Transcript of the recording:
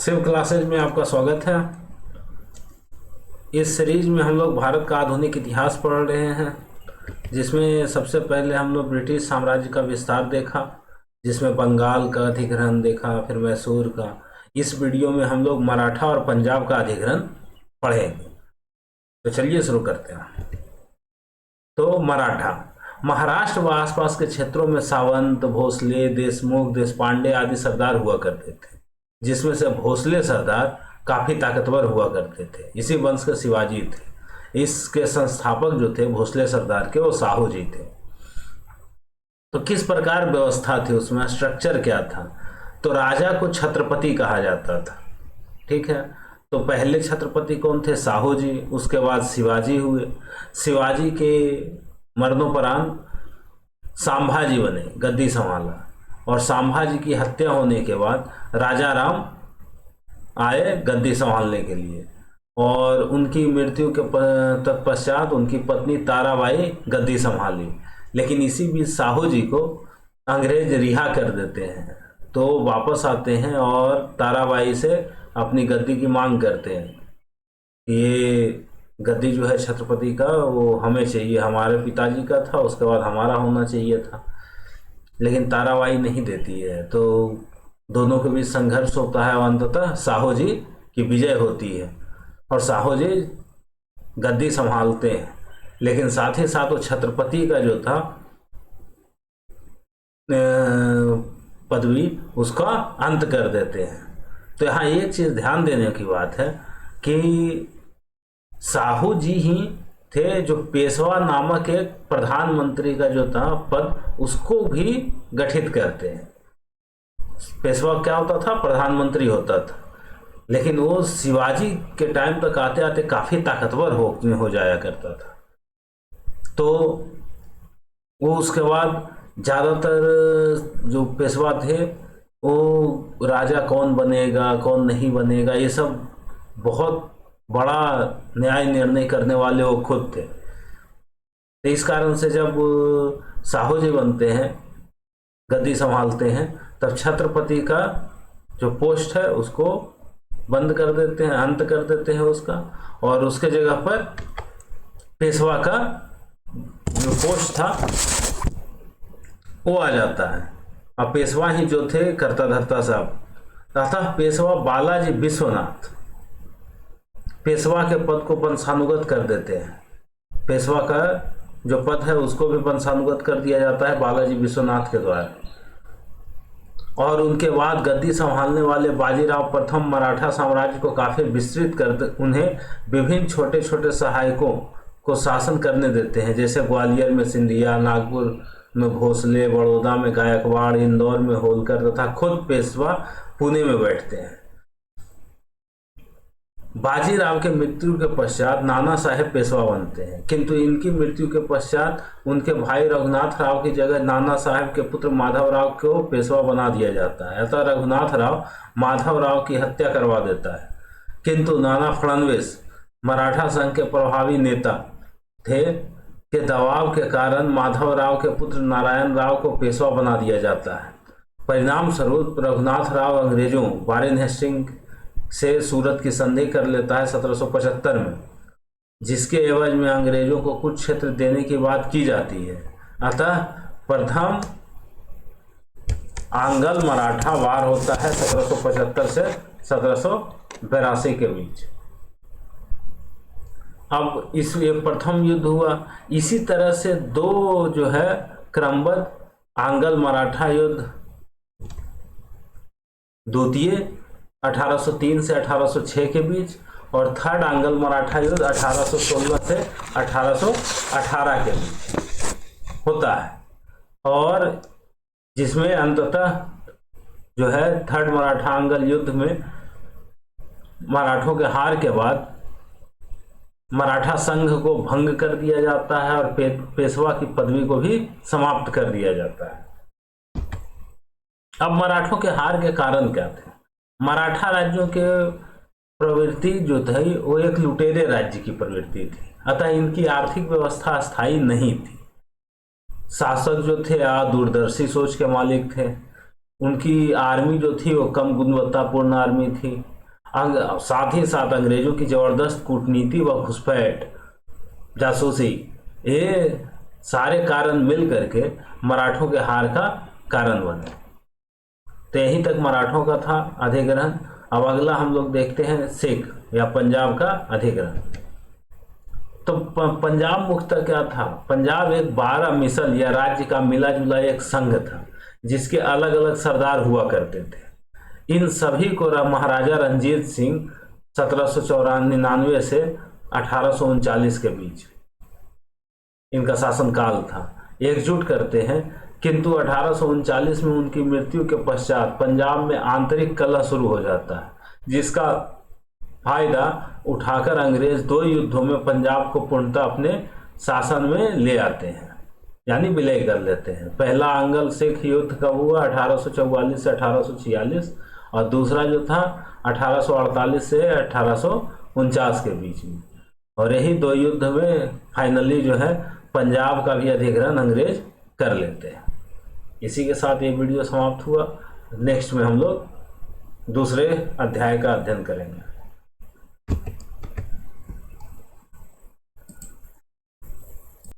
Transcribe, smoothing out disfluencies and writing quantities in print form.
Shiv classes में आपका स्वागत है। इस सीरीज में हम लोग भारत का आधुनिक इतिहास पढ़ रहे हैं, जिसमें सबसे पहले हम लोग ब्रिटिश साम्राज्य का विस्तार देखा, जिसमें बंगाल का अधिग्रहण देखा, फिर मैसूर का। इस वीडियो में हम लोग मराठा और पंजाब का अधिग्रहण पढ़ेंगे। तो चलिए शुरू करते हैं। तो मराठा महाराष्ट्र व आसपास के क्षेत्रों में सावंत, भोसले, देशमुख, देशपांडे आदि सरदार हुआ करते थे, जिसमें से भोसले सरदार काफी ताकतवर हुआ करते थे। इसी वंश के शिवाजी थे। इसके संस्थापक जो थे भोसले सरदार के, वो साहू जी थे। तो किस प्रकार व्यवस्था थी उसमें, स्ट्रक्चर क्या था? तो राजा को छत्रपति कहा जाता था, ठीक है। तो पहले छत्रपति कौन थे? साहू जी। उसके बाद शिवाजी हुए। शिवाजी के मरणोपरांत संभाजी बने, गद्दी संभाला। और संभाजी की हत्या होने के बाद राजा राम आए गद्दी संभालने के लिए, और उनकी मृत्यु के तत्पश्चात उनकी पत्नी ताराबाई गद्दी संभाली। लेकिन इसी बीच साहू जी को अंग्रेज रिहा कर देते हैं, तो वापस आते हैं और ताराबाई से अपनी गद्दी की मांग करते हैं। ये गद्दी जो है छत्रपति का, वो हमें चाहिए, हमारे पिताजी का था, उसके बाद हमारा होना चाहिए था। लेकिन ताराबाई नहीं देती है, तो दोनों के बीच संघर्ष होता है और अंततः साहू जी की विजय होती है और साहू जी गद्दी संभालते हैं। लेकिन साथ ही साथ वो छत्रपति का जो था पदवी, उसका अंत कर देते हैं। तो यहाँ एक चीज ध्यान देने की बात है कि साहू जी ही थे जो पेशवा नामक एक प्रधानमंत्री का जो था पद, उसको भी गठित करते हैं। पेशवा क्या होता था? प्रधानमंत्री होता था। लेकिन वो शिवाजी के टाइम तक आते आते काफी ताकतवर हो जाया करता था। तो वो उसके बाद ज्यादातर जो पेशवा थे, वो राजा कौन बनेगा कौन नहीं बनेगा, ये सब बहुत बड़ा न्याय निर्णय करने वाले वो खुद थे। तो इस कारण से जब साहू जी बनते हैं, गद्दी संभालते हैं, तब छत्रपति का जो पोस्ट है उसको बंद कर देते हैं, अंत कर देते हैं उसका, और उसके जगह पर पेशवा का जो पोस्ट था वो आ जाता है। अब पेशवा ही जो थे करता धरता साहब, अतः पेशवा बालाजी विश्वनाथ पेशवा के पद को वंशानुगत कर देते हैं। पेशवा का जो पद है उसको भी वंशानुगत कर दिया जाता है बालाजी विश्वनाथ के द्वारा। और उनके बाद गद्दी संभालने वाले बाजीराव प्रथम मराठा साम्राज्य को काफी विस्तृत कर उन्हें विभिन्न छोटे छोटे सहायकों को शासन करने देते हैं, जैसे ग्वालियर में सिंधिया, नागपुर में भोसले, बड़ौदा में गायकवाड़, इंदौर में होलकर, तथा खुद पेशवा पुणे में बैठते हैं। बाजीराव के मृत्यु के पश्चात नाना साहेब पेशवा बनते हैं, किंतु इनकी मृत्यु के पश्चात उनके भाई रघुनाथ राव की जगह नाना साहेब के पुत्र माधव राव को पेशवा बना दिया जाता है। अतः रघुनाथ राव माधव राव की हत्या करवा देता है। किंतु नाना फडणवीस मराठा संघ के प्रभावी नेता थे, के दबाव के कारण माधव राव के पुत्र नारायण राव को पेशवा बना दिया जाता है। परिणाम स्वरूप रघुनाथ राव अंग्रेजों वारेन हेस्टिंग से सूरत की संधि कर लेता है 1775 में, जिसके एवज में अंग्रेजों को कुछ क्षेत्र देने की बात की जाती है। अतः प्रथम आंग्ल मराठा वार होता है 1775 से 1782 के बीच। अब इस प्रथम युद्ध हुआ। इसी तरह से दो जो है क्रमबद्ध आंग्ल मराठा युद्ध, द्वितीय 1803 से 1806 के बीच, और थर्ड आंग्ल मराठा युद्ध 1816 से 1818 के बीच होता है। और जिसमें अंततः जो है थर्ड मराठा आंग्ल युद्ध में मराठों के हार के बाद मराठा संघ को भंग कर दिया जाता है और पेशवा की पदवी को भी समाप्त कर दिया जाता है। अब मराठों के हार के कारण क्या थे? मराठा राज्यों के प्रवृत्ति जो थी वो एक लुटेरे राज्य की प्रवृत्ति थी, अतः इनकी आर्थिक व्यवस्था स्थायी नहीं थी। शासक जो थे दूरदर्शी सोच के मालिक थे। उनकी आर्मी जो थी वो कम गुणवत्तापूर्ण आर्मी थी। साथ ही साथ अंग्रेजों की जबरदस्त कूटनीति व घुसपैठ, जासूसी, ये सारे कारण मिल करके मराठों के हार का कारण बने। तो यहीं तक मराठों का था अधिग्रहण। अब अगला हम लोग देखते हैं सिख या पंजाब का अधिग्रहण। तो पंजाब मुख्यतः क्या था? पंजाब एक 12 मिसल या राज्य का मिला जुला एक संघ था जिसके अलग अलग सरदार हुआ करते थे। इन सभी को महाराजा रंजीत सिंह 1799 से 1839 के बीच इनका शासनकाल था, एकजुट करते हैं। किंतु 1839 में उनकी मृत्यु के पश्चात पंजाब में आंतरिक कलह शुरू हो जाता है, जिसका फायदा उठाकर अंग्रेज 2 युद्धों में पंजाब को पूर्णतः अपने शासन में ले आते हैं, यानी विलय कर लेते हैं। पहला आंग्ल सिख युद्ध कब हुआ? 1844 से 1846, और दूसरा जो था 1848 से 1849 के बीच में। और यही 2 युद्ध में फाइनली जो है पंजाब का भी अधिग्रहण अंग्रेज कर लेते हैं। इसी के साथ ये वीडियो समाप्त हुआ। नेक्स्ट में हम लोग दूसरे अध्याय का अध्ययन करेंगे।